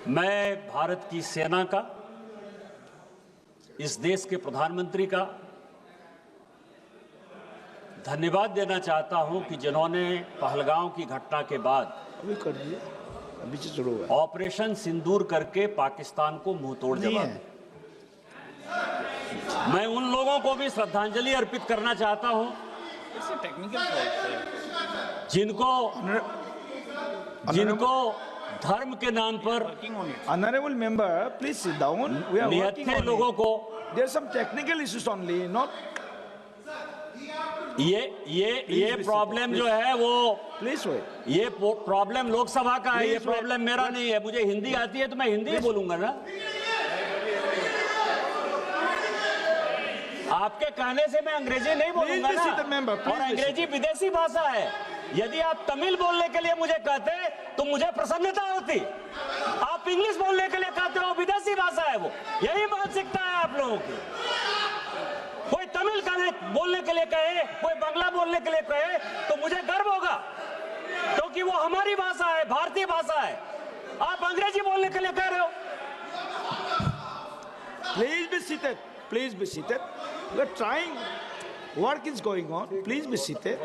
मैं भारत की सेना का, इस देश के प्रधानमंत्री का धन्यवाद देना चाहता हूं कि जिन्होंने पहलगांव की घटना के बाद अभी से शुरू हुआ ऑपरेशन सिंदूर करके पाकिस्तान को मुंहतोड़ जवाब दिया। मैं उन लोगों को भी श्रद्धांजलि अर्पित करना चाहता हूं जिनको धर्म के नाम पर Honorable member, please sit down. We are working निहत्थे on लोगों it. को There are some technical issues only, not. ये प्रॉब्लम जो है वो Please wait. ये प्रॉब्लम लोकसभा का है, ये Please प्रॉब्लम wait. मेरा नहीं है। मुझे हिंदी आती है तो मैं हिंदी ही बोलूंगा ना। आपके कहने से मैं अंग्रेजी नहीं बोलूंगा Please be seated, ना। member. Please और be अंग्रेजी विदेशी भाषा है। यदि आप तमिल बोलने के लिए मुझे कहते तो मुझे प्रसन्नता होती। आप इंग्लिश बोलने के लिए कहते हो, विदेशी भाषा है वो। यही मानसिकता है आप लोगों की। कोई तमिल बोलने के लिए कहे, कोई बांग्ला बोलने के लिए कहे तो मुझे गर्व होगा, क्योंकि वो हमारी भाषा है, भारतीय भाषा है। आप अंग्रेजी बोलने के लिए कह रहे हो। Please be seated. Please be seated. We are trying. Work is going on. Please be seated.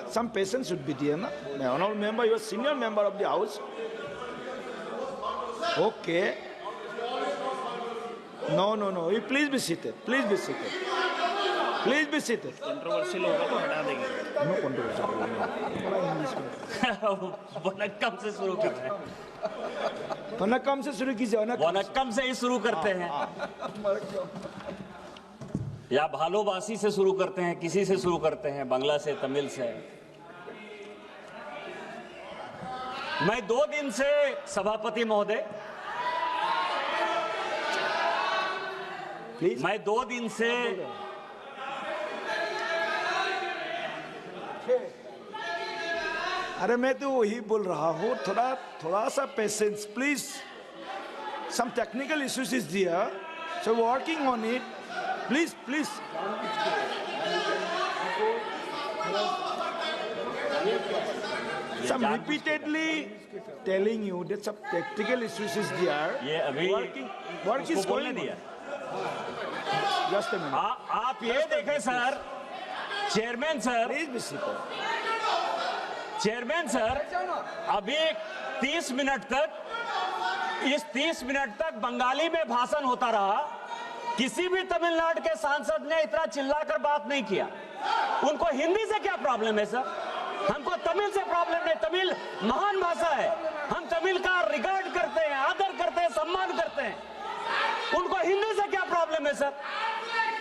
Some patience should be there. Na? My honorable member, you are senior member of the house. Okay. No. You please be seated. Please be seated. Please be seated. Controversial होगा तो हटा देंगे। No controversy. Vanakkam से शुरू करते हैं। वनक्कम से शुरू कीजिए। वनक्कम से ही शुरू करते हैं या भालोबासी से शुरू करते हैं, किसी से शुरू करते हैं, बांग्ला से, तमिल से। मैं 2 दिन से सभापति महोदय, प्लीज। मैं 2 दिन से अरे मैं तो वही बोल रहा हूँ, थोड़ा सा patience please. Some technical issues is there, so working on it. Please some repeatedly telling you that some technical issues is there. ये अभी work is going दिया। on. Just a minute. आप ये देखें sir, chairman sir, Please be seated. Chairman sir, अभी 30 minute तक, इस 30 minute तक बंगाली में भाषण होता रहा। किसी भी तमिलनाडु के सांसद ने इतना चिल्लाकर बात नहीं किया। उनको हिंदी से क्या प्रॉब्लम है सर? हमको तमिल से प्रॉब्लम नहीं। तमिल महान भाषा है, हम तमिल का रिगार्ड करते हैं, आदर करते हैं, सम्मान करते हैं। उनको हिंदी से क्या प्रॉब्लम है सर?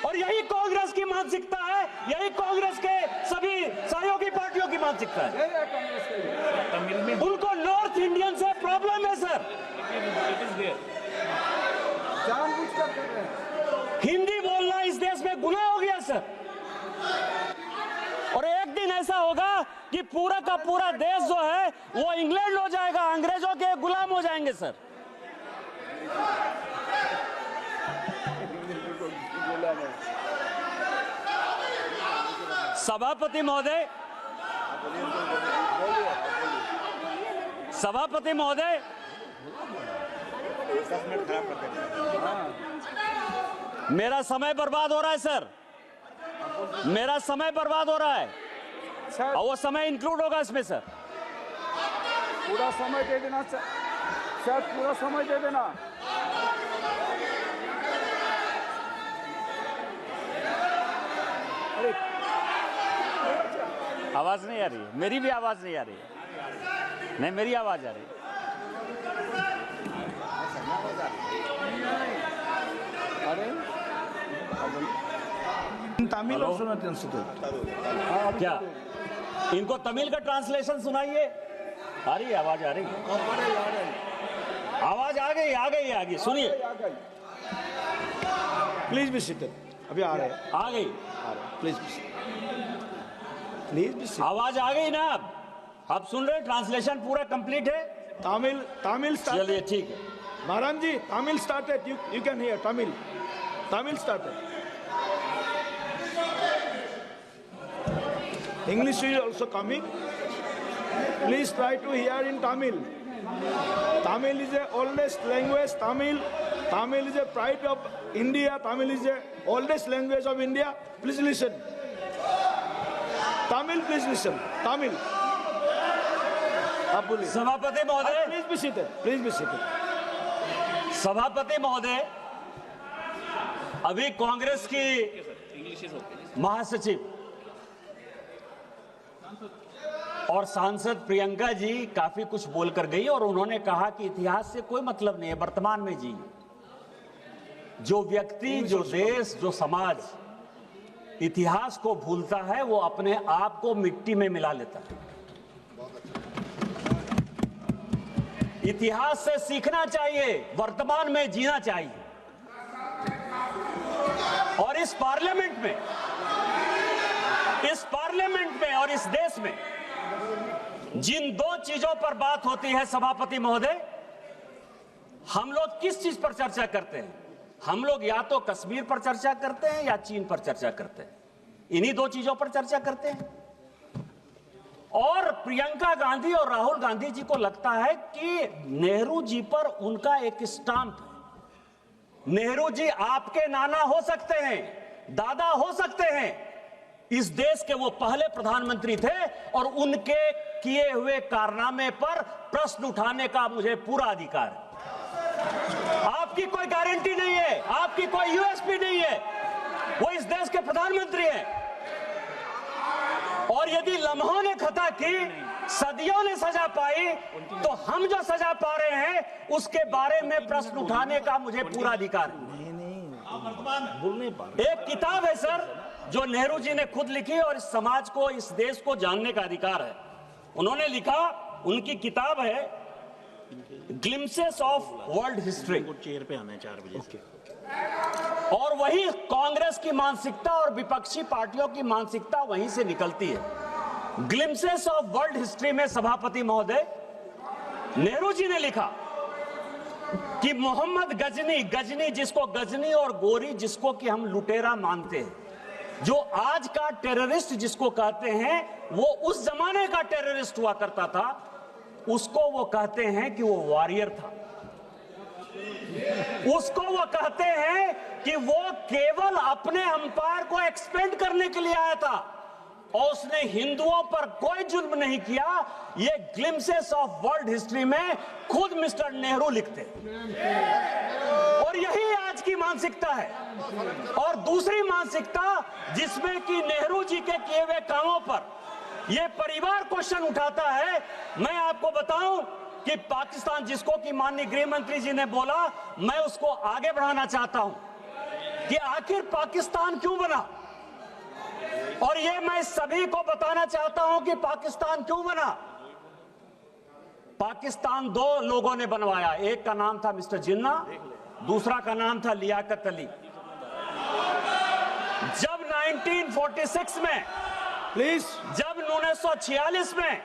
और यही कांग्रेस की मानसिकता है, यही कांग्रेस के सभी सहयोगी पार्टियों की मानसिकता है। तमिल में उनको नॉर्थ इंडियन से प्रॉब्लम है सर। हिंदी बोलना इस देश में गुनाह हो गया सर। और एक दिन ऐसा होगा कि पूरा का पूरा देश जो है वो इंग्लैंड हो जाएगा, अंग्रेजों के गुलाम हो जाएंगे सर। सभापति महोदय, मेरा समय बर्बाद हो रहा है सर, मेरा समय बर्बाद हो रहा है और वो समय इंक्लूड होगा इसमें सर। पूरा समय दे देना सर, पूरा समय दे देना। आवाज नहीं आ रही है, मेरी भी आवाज नहीं आ रही है। नहीं, मेरी आवाज आ रही है। तमिल और सुना ट्रांसलेट। क्या इनको तमिल का ट्रांसलेशन सुनाइए? आ रही है आवाज? आ रही है आवाज? आ गई। सुनिए। Please be seated. अभी आ रहे हैं। आ गई। Please be seated. आवाज आ गई ना? आप सुन रहे हैं? ट्रांसलेशन पूरा कंप्लीट है। तमिल चलिए ठीक है। Maharaj ji, Tamil started. You can hear Tamil started. English is also coming. Please try to hear in Tamil. Tamil is the oldest language. Tamil is a pride of India. Tamil is the oldest language of India. Please listen. Tamil, please listen. Tamil. Abuli. सभापति महोदय, Please be seated. Please be seated. सभापति महोदय, अभी कांग्रेस की महासचिव और सांसद प्रियंका जी काफी कुछ बोलकर गई और उन्होंने कहा कि इतिहास से कोई मतलब नहीं है, वर्तमान में जी। जो व्यक्ति, जो देश, जो समाज इतिहास को भूलता है वो अपने आप को मिट्टी में मिला लेता है। इतिहास से सीखना चाहिए, वर्तमान में जीना चाहिए। और इस पार्लियामेंट में और इस देश में जिन दो चीजों पर बात होती है सभापति महोदय, हम लोग किस चीज पर चर्चा करते हैं? हम लोग या तो कश्मीर पर चर्चा करते हैं या चीन पर चर्चा करते हैं। इन्हीं दो चीजों पर चर्चा करते हैं। और प्रियंका गांधी और राहुल गांधी जी को लगता है कि नेहरू जी पर उनका एक स्टाम्प है। नेहरू जी आपके नाना हो सकते हैं, दादा हो सकते हैं, इस देश के वो पहले प्रधानमंत्री थे और उनके किए हुए कारनामे पर प्रश्न उठाने का मुझे पूरा अधिकार है। आपकी कोई गारंटी नहीं है, आपकी कोई यूएसपी नहीं है, वो इस देश के प्रधानमंत्री हैं। और यदि लम्हों ने खता की, सदियों ने सजा पाई, तो हम जो सजा पा रहे हैं उसके बारे में प्रश्न उठाने का मुझे पूरा अधिकार है। एक किताब है सर जो नेहरू जी ने खुद लिखी और इस समाज को, इस देश को जानने का अधिकार है। उन्होंने लिखा, उनकी किताब है glimpses of world history. Chair पे आना है 4 बजे। और वही कांग्रेस की मानसिकता और विपक्षी पार्टियों की मानसिकता वहीं से निकलती है। ग्लिम्सेस ऑफ वर्ल्ड हिस्ट्री में सभापति महोदय, नेहरू जी ने लिखा कि मोहम्मद गजनी जिसको गजनी और गोरी जिसको कि हम लुटेरा मानते हैं, जो आज का टेररिस्ट जिसको कहते हैं, वो उस जमाने का टेररिस्ट हुआ करता था, उसको वो कहते हैं कि वो वॉरियर था। उसको वो कहते हैं कि वो केवल अपने अंपायर को एक्सपेंड करने के लिए आया था और उसने हिंदुओं पर कोई जुल्म नहीं किया। ये ग्लिम्सेस ऑफ वर्ल्ड हिस्ट्री में खुद मिस्टर नेहरू लिखते हैं। और यही आज की मानसिकता है। और दूसरी मानसिकता जिसमें कि नेहरू जी के किए हुए कामों पर ये परिवार क्वेश्चन उठाता है। मैं आपको बताऊं कि पाकिस्तान, जिसको कि माननीय गृह मंत्री जी ने बोला, मैं उसको आगे बढ़ाना चाहता हूं कि आखिर पाकिस्तान क्यों बना। और ये मैं सभी को बताना चाहता हूं कि पाकिस्तान क्यों बना। पाकिस्तान दो लोगों ने बनवाया, एक का नाम था मिस्टर जिन्ना, दूसरा का नाम था लियाकत अली। जब 1946 में, जब 1946 में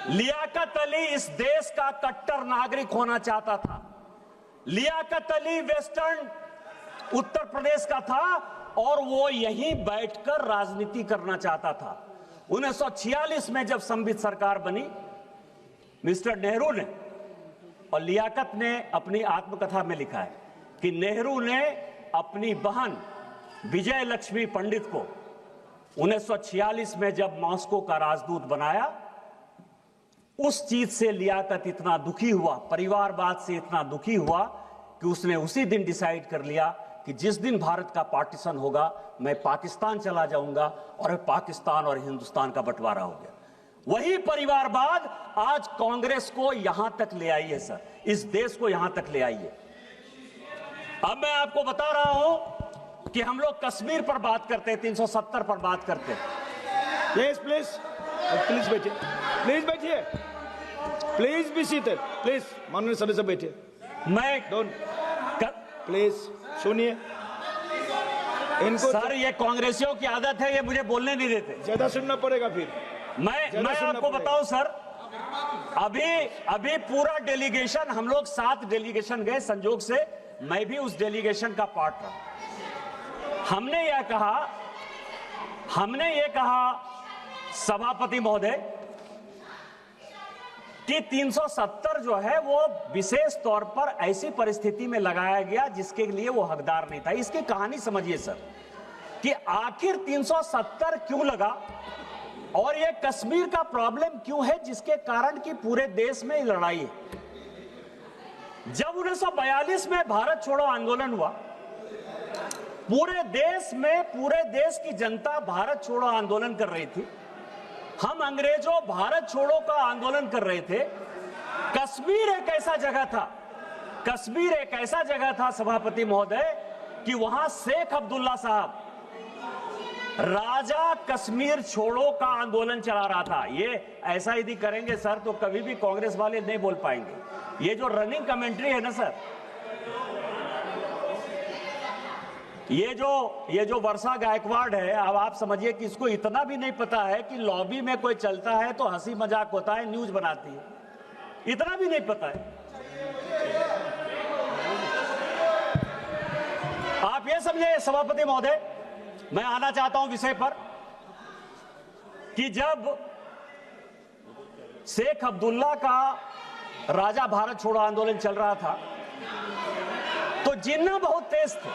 लियाकत अली इस देश का कट्टर नागरिक होना चाहता था। लियाकत अली वेस्टर्न उत्तर प्रदेश का था और वो यहीं बैठकर राजनीति करना चाहता था। 1946 में जब संविधान सरकार बनी, मिस्टर नेहरू ने और लियाकत ने अपनी आत्मकथा में लिखा है कि नेहरू ने अपनी बहन विजय लक्ष्मी पंडित को 1946 में जब मॉस्को का राजदूत बनाया, उस चीज से लियाकत इतना दुखी हुआ, परिवारवाद से इतना दुखी हुआ कि उसने उसी दिन डिसाइड कर लिया कि जिस दिन भारत का पार्टीशन होगा मैं पाकिस्तान चला जाऊंगा, और पाकिस्तान और हिंदुस्तान का बंटवारा हो गया। वही परिवारवाद आज कांग्रेस को यहां तक ले आई है सर, इस देश को यहां तक ले आई है। अब मैं आपको बता रहा हूं कि हम लोग कश्मीर पर बात करते हैं, 370 पर बात करते हैं। प्लीज बैठिए, प्लीज बैठिए, प्लीज बी सीटेड, प्लीज माननीय सदस्य बैठिए। मैं डोंट प्लीज सुनिए इनको। सर ये कांग्रेसियों की आदत है, ये मुझे बोलने नहीं देते। ज्यादा सुनना पड़ेगा फिर। मैं आपको बताऊं सर, अभी पूरा डेलीगेशन, हम लोग 7 डेलीगेशन गए, संजोग से मैं भी उस डेलीगेशन का पार्ट रहा। हमने ये कहा सभापति महोदय कि 370 जो है वो विशेष तौर पर ऐसी परिस्थिति में लगाया गया जिसके लिए वो हकदार नहीं था। इसकी कहानी समझिए सर कि आखिर 370 क्यों लगा और ये कश्मीर का प्रॉब्लम क्यों है जिसके कारण कि पूरे देश में लड़ाई है। जब 1942 में भारत छोड़ो आंदोलन हुआ, पूरे देश की जनता भारत छोड़ो आंदोलन कर रही थी। हम अंग्रेजों भारत छोड़ो का आंदोलन कर रहे थे। कश्मीर एक ऐसा जगह था सभापति महोदय कि वहां शेख अब्दुल्ला साहब राजा कश्मीर छोड़ो का आंदोलन चला रहा था। ये ऐसा यदि करेंगे सर तो कभी भी कांग्रेस वाले नहीं बोल पाएंगे। ये जो रनिंग कमेंट्री है ना सर, ये जो वर्षा गायकवाड़ है, अब आप समझिए कि इसको इतना भी नहीं पता है कि लॉबी में कोई चलता है तो हंसी मजाक होता है, न्यूज बनाती है, इतना भी नहीं पता है। आप ये समझे सभापति महोदय, मैं आना चाहता हूं विषय पर कि जब शेख अब्दुल्ला का राजा भारत छोड़ो आंदोलन चल रहा था तो जिन्ना बहुत तेज थे।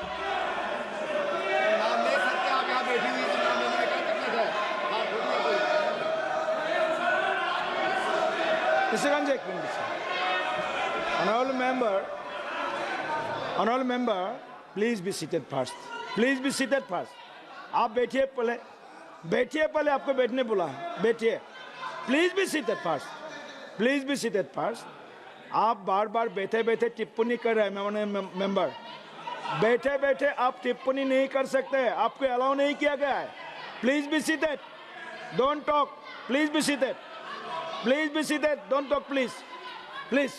Honorable member, please be seated first. Please be seated first. आप बैठिए पहले आपको बैठने बोला है, बैठिए। Please be seated first, please be seated first. आप बार बार बैठे बैठे टिप्पणी कर रहे हैं मेंबर, बैठे बैठे आप टिप्पणी नहीं कर सकते, आपको अलाउ नहीं किया गया है। Please be seated, don't talk, please be seated, please be seated, don't talk please, please.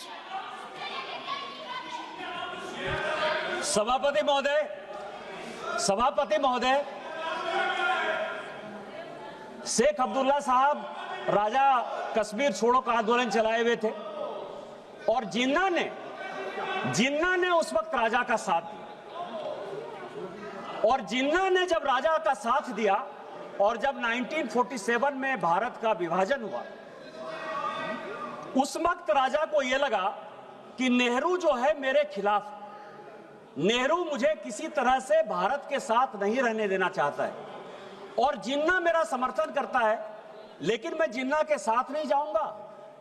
सभापति महोदय, शेख अब्दुल्ला साहब राजा कश्मीर छोड़ो का आंदोलन चलाए हुए थे और जिन्ना ने उस वक्त राजा का साथ दिया, और जिन्ना ने जब राजा का साथ दिया और जब 1947 में भारत का विभाजन हुआ, उस वक्त राजा को यह लगा कि नेहरू जो है मेरे खिलाफ, नेहरू मुझे किसी तरह से भारत के साथ नहीं रहने देना चाहता है और जिन्ना मेरा समर्थन करता है, लेकिन मैं जिन्ना के साथ नहीं जाऊंगा,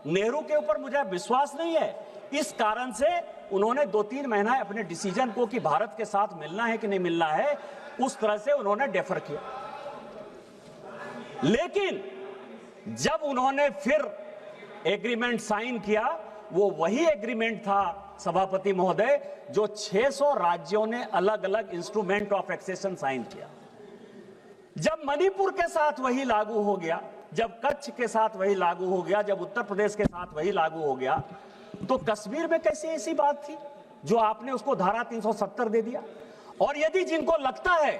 नेहरू के ऊपर मुझे विश्वास नहीं है। इस कारण से उन्होंने 2-3 महीना अपने डिसीजन को कि भारत के साथ मिलना है कि नहीं मिलना है, उस तरह से उन्होंने डेफर किया। लेकिन जब उन्होंने फिर एग्रीमेंट साइन किया, वो वही एग्रीमेंट था सभापति महोदय जो 600 राज्यों ने अलग अलग इंस्ट्रूमेंट ऑफ एक्सेशन साइन किया। जब मणिपुर के साथ वही लागू हो गया, जब कच्छ के साथ वही लागू हो गया, जब उत्तर प्रदेश के साथ वही लागू हो गया, तो कश्मीर में कैसी ऐसी बात थी जो आपने उसको धारा 370 दे दिया? और यदि जिनको लगता है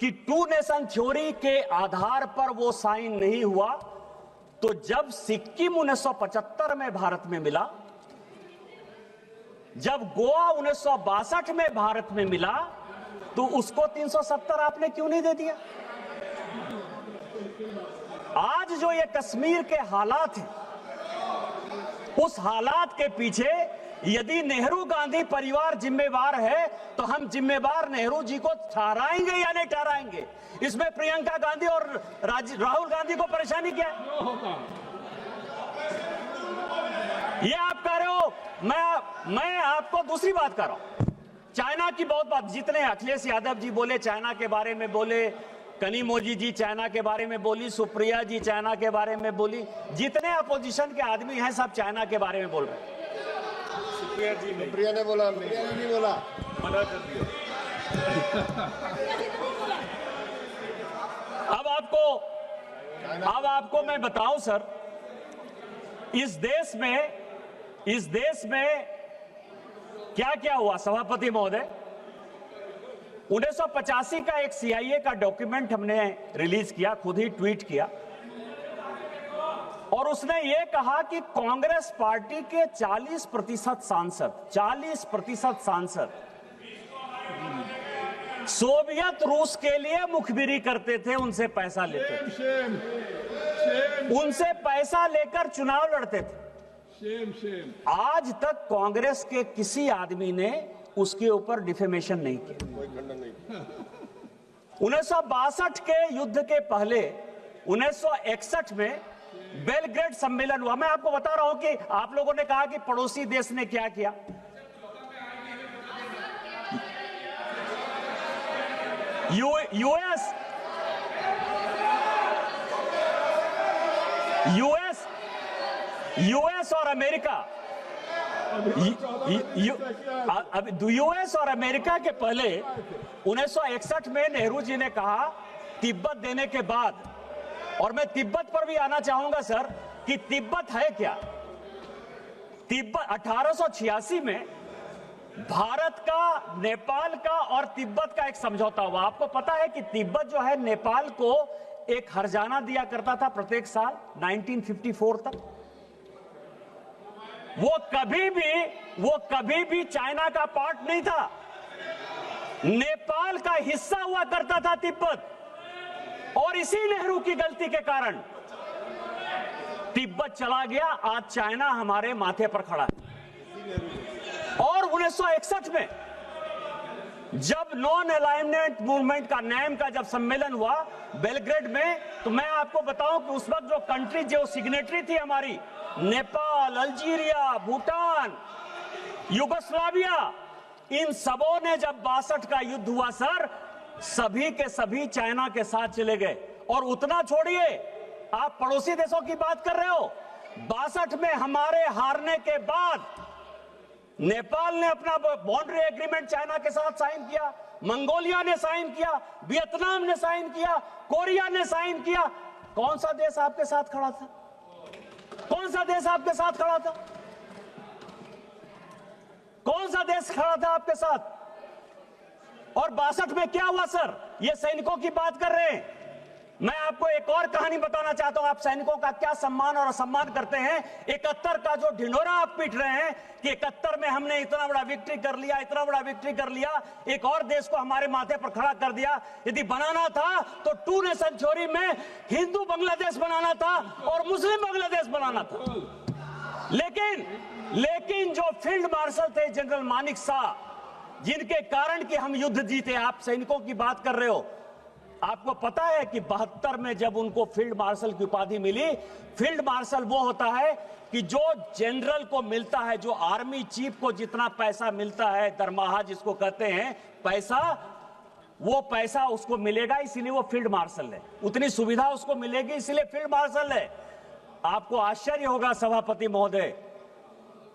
कि 2 नेशन थ्योरी के आधार पर वो साइन नहीं हुआ, तो जब सिक्किम 1975 में भारत में मिला, जब गोवा 1962 में भारत में मिला, तो उसको 370 आपने क्यों नहीं दे दिया? आज जो ये कश्मीर के हालात हैं, उस हालात के पीछे यदि नेहरू गांधी परिवार जिम्मेवार है तो हम जिम्मेवार नेहरू जी को ठहराएंगे या नहीं ठहराएंगे? इसमें प्रियंका गांधी और राहुल गांधी को परेशानी क्या है? ये आप कह रहे हो, मैं आपको दूसरी बात कर रहा हूं। चाइना की बहुत बात, जितने अखिलेश यादव जी बोले चाइना के बारे में बोले, कनिमोझी जी चाइना के बारे में बोली, सुप्रिया जी चाइना के बारे में बोली, जितने अपोजिशन के आदमी हैं सब चाइना के बारे में बोल रहे हैं। सुप्रिया ने बोला, नहीं बोला, मना कर दिया। अब आपको मैं बताऊं सर, इस देश में क्या क्या हुआ सभापति महोदय। 1985 का एक CIA का डॉक्यूमेंट हमने रिलीज किया, खुद ही ट्वीट किया, और उसने ये कहा कि कांग्रेस पार्टी के 40% सांसद सोवियत रूस के लिए मुखबिरी करते थे, उनसे पैसा लेते थे, उनसे पैसा लेकर चुनाव लड़ते थे। आज तक कांग्रेस के किसी आदमी ने उसके ऊपर डिफेमेशन नहीं किया। कोई खंडन नहीं। 1962 के युद्ध के पहले 1961 में बेलग्रेड सम्मेलन हुआ। मैं आपको बता रहा हूं कि आप लोगों ने कहा कि पड़ोसी देश ने क्या किया। यूएस और अमेरिका, यूएस और अमेरिका के पहले 1961 में नेहरू जी ने कहा तिब्बत देने के बाद, और मैं तिब्बत पर भी आना चाहूंगा सर कि तिब्बत है क्या। तिब्बत 1886 में भारत का, नेपाल का और तिब्बत का एक समझौता हुआ। आपको पता है कि तिब्बत जो है नेपाल को एक हर्जाना दिया करता था प्रत्येक साल 1954 तक। वो कभी भी चाइना का पार्ट नहीं था, नेपाल का हिस्सा हुआ करता था तिब्बत। और इसी नेहरू की गलती के कारण तिब्बत चला गया। आज चाइना हमारे माथे पर खड़ा है। और 1961 में जब नॉन अलाइनमेंट मूवमेंट का नैम का जब सम्मेलन हुआ बेलग्रेड में, तो मैं आपको बताऊं कि उस वक्त जो कंट्री जो सिग्नेटरी थी हमारी, नेपाल, अल्जीरिया, भूटान, युगोस्लाविया, इन सबों ने जब 62 का युद्ध हुआ सर, सभी के सभी चाइना के साथ चले गए। और उतना छोड़िए, आप पड़ोसी देशों की बात कर रहे हो। 62 में हमारे हारने के बाद नेपाल ने अपना बाउंड्री एग्रीमेंट चाइना के साथ साइन किया, मंगोलिया ने साइन किया, वियतनाम ने साइन किया, कोरिया ने साइन किया। कौन सा देश आपके साथ खड़ा था? कौन सा देश आपके साथ खड़ा था? कौन सा देश खड़ा था आपके साथ? और 62 में क्या हुआ सर? ये सैनिकों की बात कर रहे हैं। मैं आपको एक और कहानी बताना चाहता हूं, आप सैनिकों का क्या सम्मान और असम्मान करते हैं। 71 का जो ढिंढोरा आप पीट रहे हैं कि 71 में हमने इतना बड़ा विक्ट्री कर लिया, इतना बड़ा विक्ट्री कर लिया, एक और देश को हमारे माथे पर खड़ा कर दिया। यदि बनाना था तो 2 नेशन थ्योरी में हिंदू बांग्लादेश बनाना था और मुस्लिम बांग्लादेश बनाना था। लेकिन जो फील्ड मार्शल थे जनरल मानिक शाह, जिनके कारण कि हम युद्ध जीते, आप सैनिकों की बात कर रहे हो। आपको पता है कि 72 में जब उनको फील्ड मार्शल की उपाधि मिली, फील्ड मार्शल वो होता है कि जो जनरल को मिलता है, जो आर्मी चीफ को जितना पैसा मिलता है, दरमाहा जिसको कहते हैं पैसा, वो पैसा उसको मिलेगा, इसीलिए वो फील्ड मार्शल है। उतनी सुविधा उसको मिलेगी, इसलिए फील्ड मार्शल है। आपको आश्चर्य होगा सभापति महोदय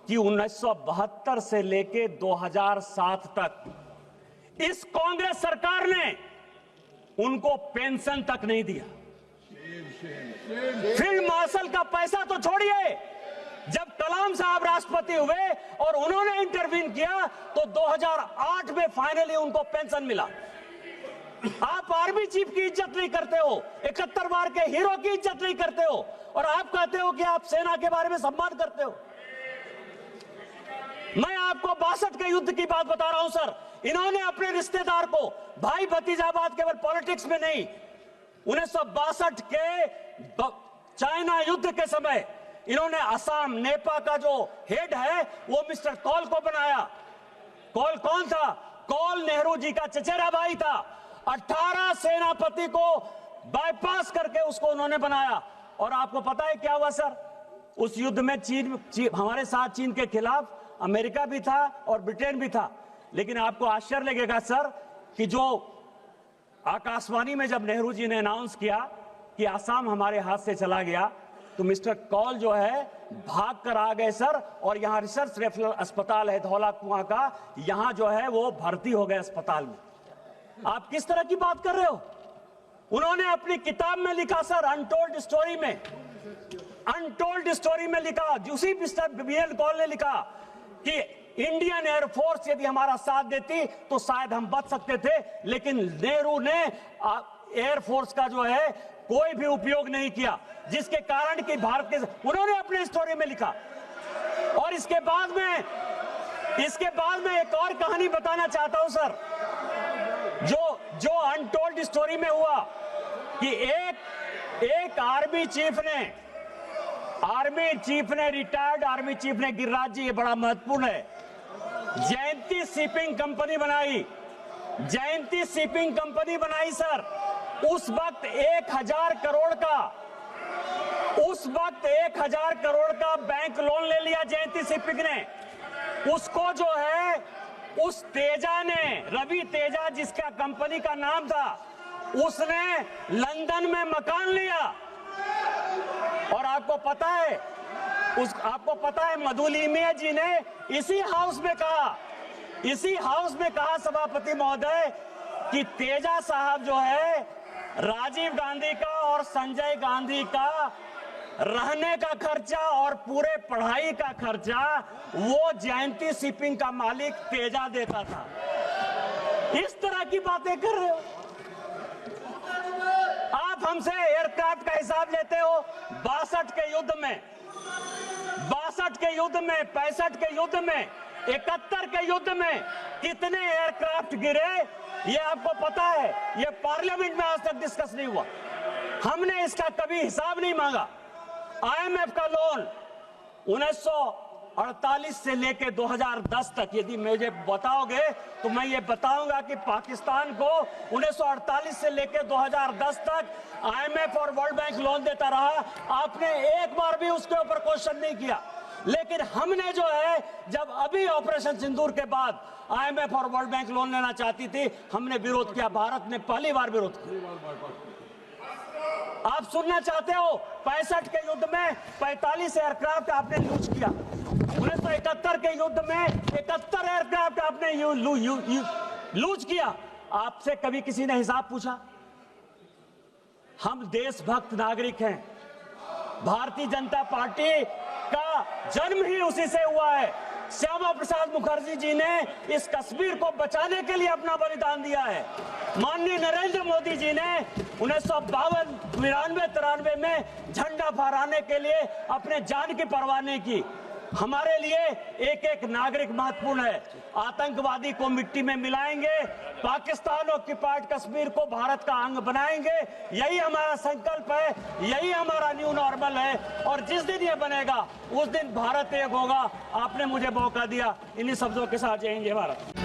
कि 1972 से लेके 2007 तक इस कांग्रेस सरकार ने उनको पेंशन तक नहीं दिया। फील्ड मार्शल का पैसा तो छोड़िए, जब कलाम साहब राष्ट्रपति हुए और उन्होंने इंटरवीन किया तो 2008 में फाइनली उनको पेंशन मिला। आप आर्मी चीफ की इज्जत नहीं करते हो, 71 बार के हीरो की इज्जत नहीं करते हो, और आप कहते हो कि आप सेना के बारे में सम्मान करते हो। मैं आपको 62 के युद्ध की बात बता रहा हूं सर। इन्होंने अपने रिश्तेदार को, भाई भतीजाबाद केवल पॉलिटिक्स में नहीं, 1962 के चाइना युद्ध के समय इन्होंने असम नेपा का जो हेड है वो मिस्टर कॉल को बनाया। कॉल कौन था? कॉल नेहरू जी का चचेरा भाई था। 18 सेनापति को बाईपास करके उसको उन्होंने बनाया। और आपको पता है क्या हुआ सर? उस युद्ध में चीन हमारे साथ, चीन के खिलाफ अमेरिका भी था और ब्रिटेन भी था। लेकिन आपको आश्चर्य लगेगा सर कि जो आकाशवाणी में जब नेहरू जी ने अनाउंस किया कि आसाम हमारे हाथ से चला गया, तो मिस्टर कॉल जो है भाग कर आ गए सर, और यहां रिसर्च रेफरल अस्पताल है धौला कुआं का, यहां जो है वो भर्ती हो गए अस्पताल में। आप किस तरह की बात कर रहे हो? उन्होंने अपनी किताब में लिखा सर, अनटोल्ड स्टोरी में, अनटोल्ड स्टोरी में लिखा, उसी मिस्टर बी.एन. कॉल ने लिखा कि इंडियन एयरफोर्स यदि हमारा साथ देती तो शायद हम बच सकते थे, लेकिन नेहरू ने एयरफोर्स का जो है कोई भी उपयोग नहीं किया, जिसके कारण कि भारत के, उन्होंने अपने स्टोरी में लिखा। और इसके बाद में एक और कहानी बताना चाहता हूं सर, जो अनटोल्ड स्टोरी में हुआ कि एक आर्मी चीफ ने आर्मी चीफ ने, रिटायर्ड आर्मी चीफ ने, गिरिराज जी, ये बड़ा महत्वपूर्ण है, जयंती शिपिंग कंपनी बनाई, जयंती शिपिंग कंपनी बनाई सर। उस वक्त 1000 करोड़ का, उस वक्त 1000 करोड़ का बैंक लोन ले लिया जयंती शिपिंग ने। उसको जो है उस तेजा ने, रवि तेजा जिसका कंपनी का नाम था, उसने लंदन में मकान लिया। और आपको पता है, आपको पता है मधुलिमिया जी ने इसी हाउस में कहा, इसी हाउस में कहा सभापति महोदय कि तेजा साहब जो है राजीव गांधी का और संजय गांधी का रहने का खर्चा और पूरे पढ़ाई का खर्चा वो जयंती शिपिंग का मालिक तेजा देता था। इस तरह की बातें कर रहे हो आप, हमसे एयरक्राफ्ट का हिसाब लेते हो। 62 के युद्ध में, 62 के युद्ध में, 65 के युद्ध में, 71 के युद्ध में कितने एयरक्राफ्ट गिरे ये आपको पता है। ये पार्लियामेंट में आज तक डिस्कस नहीं हुआ, हमने इसका कभी हिसाब नहीं मांगा। आईएमएफ का लोन 1948 से लेके 2010 तक, यदि मुझे बताओगे तो मैं ये बताऊंगा कि पाकिस्तान को 1948 से लेके 2010 तक आईएमएफ और वर्ल्ड बैंक लोन देता रहा। आपने एक बार भी उसके ऊपर क्वेश्चन नहीं किया। लेकिन हमने जो है, जब अभी ऑपरेशन सिंदूर के बाद आईएमएफ और वर्ल्ड बैंक लोन लेना चाहती थी, हमने विरोध किया। भारत ने पहली बार विरोध किया। आप सुनना चाहते हो, 65 के युद्ध में 45 एयरक्राफ्ट आपने यूज किया। 1971 के युद्ध में 71 एयरक्राफ्ट आपने यूज किया। आपसे कभी किसी ने हिसाब पूछा? हम देशभक्त नागरिक हैं। भारतीय जनता पार्टी का जन्म ही उसी से हुआ है। श्यामा प्रसाद मुखर्जी जी ने इस कश्मीर को बचाने के लिए अपना बलिदान दिया है। माननीय नरेंद्र मोदी जी ने 1952, 92, 93 में झंडा फहराने के लिए अपने जान की परवाह नहीं की। हमारे लिए एक एक नागरिक महत्वपूर्ण है। आतंकवादी को मिट्टी में मिलाएंगे, पाकिस्तान ऑक्युपाइड कश्मीर को भारत का अंग बनाएंगे, यही हमारा संकल्प है, यही हमारा न्यू नॉर्मल है। और जिस दिन ये बनेगा उस दिन भारत एक होगा। आपने मुझे मौका दिया, इन्हीं शब्दों के साथ जय हिंद, जय भारत।